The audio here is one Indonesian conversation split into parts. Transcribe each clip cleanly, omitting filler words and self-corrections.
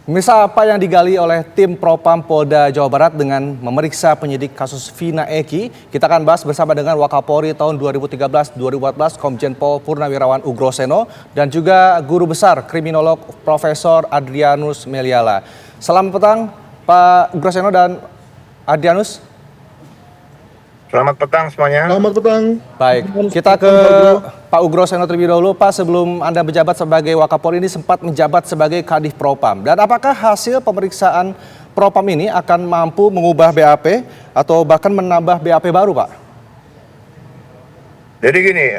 Misal apa yang digali oleh tim Propam Polda Jawa Barat dengan memeriksa penyidik kasus Vina Eki? Kita akan bahas bersama dengan Wakapolri tahun 2013-2014 Komjen Pol Purnawirawan Ugroseno dan juga Guru Besar Kriminolog Profesor Adrianus Meliala. Selamat petang Pak Ugroseno dan Adrianus. Selamat petang semuanya. Selamat petang. Baik, kita ke Pak Ugroseno terlebih dahulu. Pak, sebelum Anda menjabat sebagai Wakapolri ini sempat menjabat sebagai Kadif Propam. Dan apakah hasil pemeriksaan Propam ini akan mampu mengubah BAP atau bahkan menambah BAP baru, Pak? Jadi gini,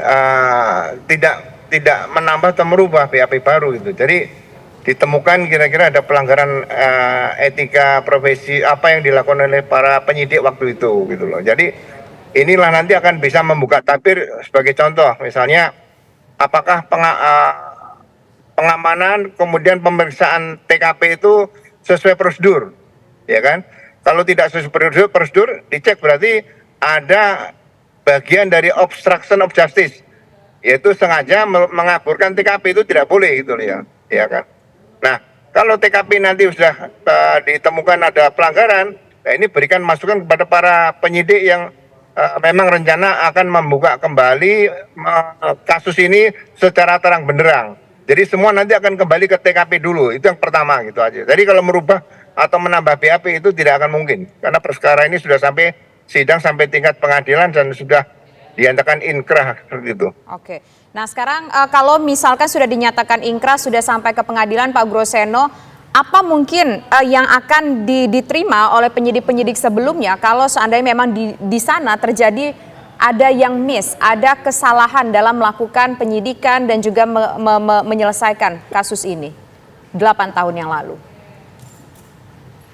tidak menambah atau merubah BAP baru gitu. Jadi ditemukan kira-kira ada pelanggaran etika profesi apa yang dilakukan oleh para penyidik waktu itu gitu loh. Jadi inilah nanti akan bisa membuka tabir sebagai contoh, misalnya apakah pengamanan kemudian pemeriksaan TKP itu sesuai prosedur, ya kan? Kalau tidak sesuai prosedur, dicek berarti ada bagian dari obstruction of justice, yaitu sengaja mengaburkan TKP itu tidak boleh gitu ya, ya kan? Nah, kalau TKP nanti sudah ditemukan ada pelanggaran, nah ini berikan masukan kepada para penyidik yang memang rencana akan membuka kembali kasus ini secara terang benderang. Jadi semua nanti akan kembali ke TKP dulu, itu yang pertama gitu aja. Jadi kalau merubah atau menambah BAP itu tidak akan mungkin, karena perkara ini sudah sampai sidang sampai tingkat pengadilan dan sudah dinyatakan inkrah seperti itu. Oke, nah sekarang kalau misalkan sudah dinyatakan inkrah, sudah sampai ke pengadilan, Pak Ugroseno, apa mungkin yang akan diterima oleh penyidik-penyidik sebelumnya kalau seandainya memang di sana terjadi ada yang miss, ada kesalahan dalam melakukan penyidikan dan juga menyelesaikan kasus ini 8 tahun yang lalu?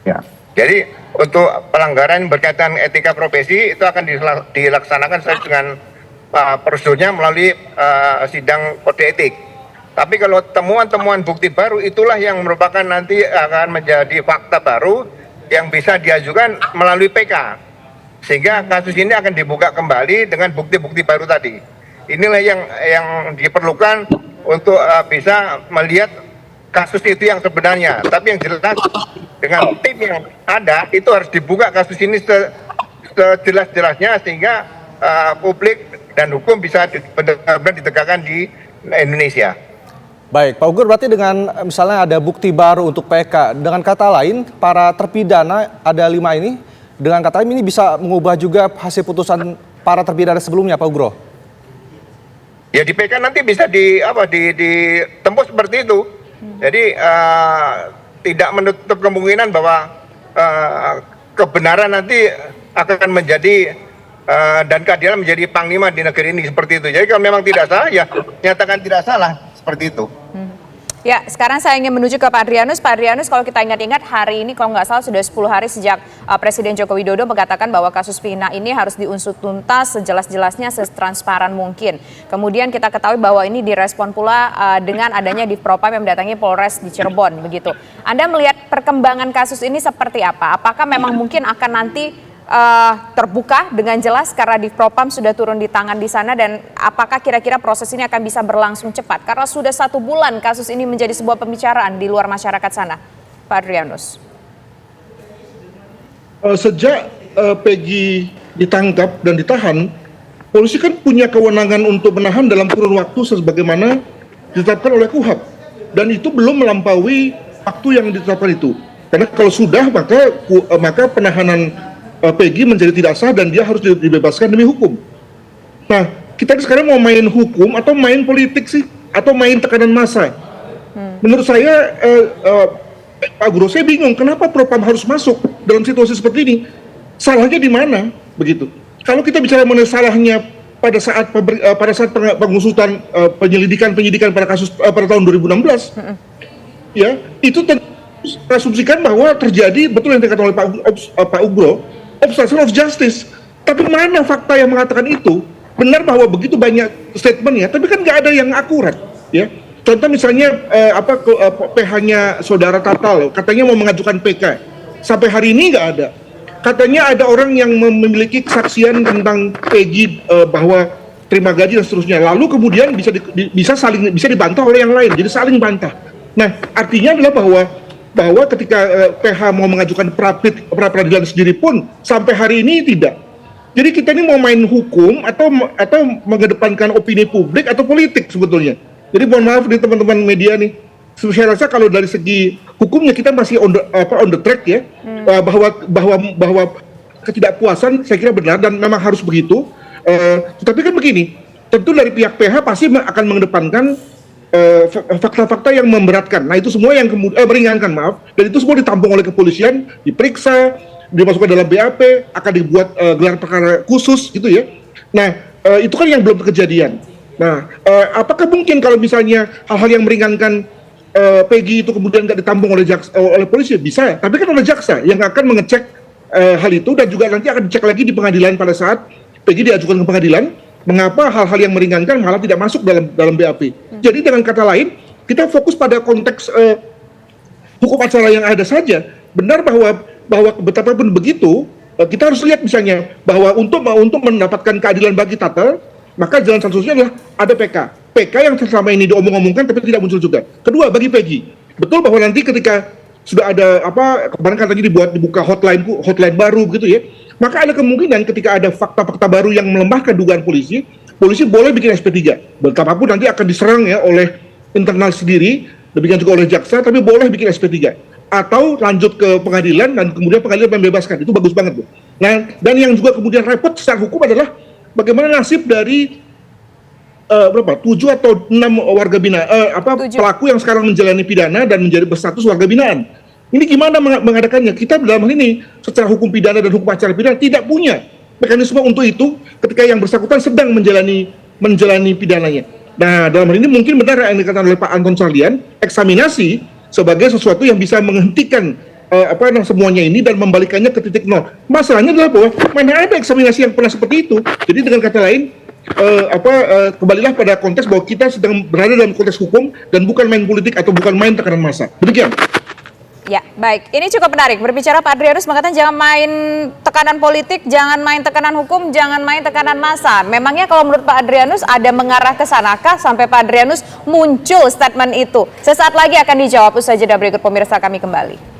Ya, jadi untuk pelanggaran berkaitan etika profesi itu akan dilaksanakan sesuai dengan prosedurnya melalui sidang kode etik. Tapi kalau temuan-temuan bukti baru itulah yang merupakan nanti akan menjadi fakta baru yang bisa diajukan melalui PK. Sehingga kasus ini akan dibuka kembali dengan bukti-bukti baru tadi. Inilah yang diperlukan untuk bisa melihat kasus itu yang sebenarnya. Tapi yang jelas dengan tim yang ada itu harus dibuka kasus ini sejelas-jelasnya sehingga publik dan hukum bisa benar-benar ditegakkan di Indonesia. Baik, Pak Ugur, berarti dengan misalnya ada bukti baru untuk PK, dengan kata lain para terpidana ada 5 ini, dengan kata lain ini bisa mengubah juga hasil putusan para terpidana sebelumnya, Pak Ugro? Ya di PK nanti bisa ditembus seperti itu. Jadi tidak menutup kemungkinan bahwa kebenaran nanti akan menjadi dan keadilan menjadi panglima di negeri ini seperti itu. Jadi kalau memang tidak salah ya nyatakan tidak salah seperti itu. Ya, sekarang saya ingin menuju ke Pak Adrianus. Pak Adrianus, kalau kita ingat-ingat hari ini kalau nggak salah sudah 10 hari sejak Presiden Joko Widodo mengatakan bahwa kasus Vina ini harus diusut tuntas sejelas-jelasnya, setransparan mungkin. Kemudian kita ketahui bahwa ini direspon pula dengan adanya Div Propam yang mendatangi Polres di Cirebon begitu. Anda melihat perkembangan kasus ini seperti apa? Apakah memang mungkin akan nanti terbuka dengan jelas karena Div Propam sudah turun di tangan di sana, dan apakah kira-kira proses ini akan bisa berlangsung cepat karena sudah 1 bulan kasus ini menjadi sebuah pembicaraan di luar masyarakat sana, Pak Adrianus? Sejak Peggy ditangkap dan ditahan, polisi kan punya kewenangan untuk menahan dalam kurun waktu sebagaimana ditetapkan oleh KUHAP, dan itu belum melampaui waktu yang ditetapkan itu. Karena kalau sudah maka penahanan Peggy menjadi tidak sah dan dia harus dibebaskan demi hukum. Nah, kita sekarang mau main hukum atau main politik sih? Atau main tekanan massa? Menurut saya, Pak Guru, saya bingung kenapa Propam harus masuk dalam situasi seperti ini. Salahnya di mana? Begitu. Kalau kita bicara mengenai salahnya pada saat pengusutan penyidikan pada kasus pada tahun 2016, ya itu asumsikan bahwa terjadi betul yang dikatakan oleh Pak Ugro, obstruction of justice. Tapi mana fakta yang mengatakan itu? Benar bahwa begitu banyak statementnya, tapi kan nggak ada yang akurat, ya. Contoh misalnya PH-nya saudara Tatal, katanya mau mengajukan PK, sampai hari ini nggak ada. Katanya ada orang yang memiliki kesaksian tentang Peggy bahwa terima gaji dan seterusnya. Lalu kemudian bisa dibantah oleh yang lain, jadi saling bantah. Nah, artinya adalah bahwa bahwa ketika PH mau mengajukan pra peradilan sendiri pun sampai hari ini tidak. Jadi kita ini mau main hukum atau mengedepankan opini publik atau politik sebetulnya. Jadi mohon maaf nih teman-teman media nih. Saya rasa kalau dari segi hukumnya kita masih on the track ya, bahwa ketidakpuasan saya kira benar dan memang harus begitu. Tetapi kan begini, tentu dari pihak PH pasti akan mengedepankan fakta-fakta yang memberatkan. Nah itu semua yang kemudian meringankan maaf, dan itu semua ditampung oleh kepolisian, diperiksa, dimasukkan dalam BAP, akan dibuat gelar perkara khusus gitu ya. Nah itu kan yang belum kejadian. Nah apakah mungkin kalau misalnya hal-hal yang meringankan Peggy itu kemudian nggak ditampung oleh polisi? Bisa, tapi kan oleh jaksa yang akan mengecek hal itu, dan juga nanti akan dicek lagi di pengadilan pada saat Peggy diajukan ke pengadilan. Mengapa hal-hal yang meringankan malah tidak masuk dalam BAP? Jadi dengan kata lain, kita fokus pada konteks hukum acara yang ada saja. Benar bahwa betapapun begitu, kita harus lihat misalnya bahwa untuk mendapatkan keadilan bagi Tatel, maka jalan satu-satunya adalah ada PK. PK yang selama ini diomong-omongkan tapi tidak muncul juga. Kedua, bagi Peggy, betul bahwa nanti ketika sudah ada kemarin katanya dibuka hotline baru gitu ya, maka ada kemungkinan ketika ada fakta-fakta baru yang melemahkan dugaan polisi boleh bikin SP3. Betapapun nanti akan diserang ya oleh internal sendiri, demikian juga oleh jaksa, tapi boleh bikin SP3 atau lanjut ke pengadilan dan kemudian pengadilan membebaskan. Itu bagus banget, Bu. Nah, dan yang juga kemudian repot secara hukum adalah bagaimana nasib dari 7 atau 6 warga binaan pelaku yang sekarang menjalani pidana dan menjadi berstatus warga binaan. Ini gimana mengadakannya? Kita dalam hal ini secara hukum pidana dan hukum acara pidana tidak punya mekanisme untuk itu ketika yang bersangkutan sedang menjalani pidananya. Nah, dalam hal ini mungkin benar yang dikatakan oleh Pak Anton Carlyan, eksaminasi sebagai sesuatu yang bisa menghentikan semuanya ini dan membalikannya ke titik nol. Masalahnya adalah bahwa mana ada eksaminasi yang pernah seperti itu. Jadi dengan kata lain, kembalilah pada konteks bahwa kita sedang berada dalam konteks hukum dan bukan main politik atau bukan main tekanan massa. Demikian. Ya, baik. Ini cukup menarik. Berbicara Pak Adrianus mengatakan jangan main tekanan politik, jangan main tekanan hukum, jangan main tekanan massa. Memangnya kalau menurut Pak Adrianus ada mengarah ke sanakah sampai Pak Adrianus muncul statement itu? Sesaat lagi akan dijawab usai jeda berikut, pemirsa, kami kembali.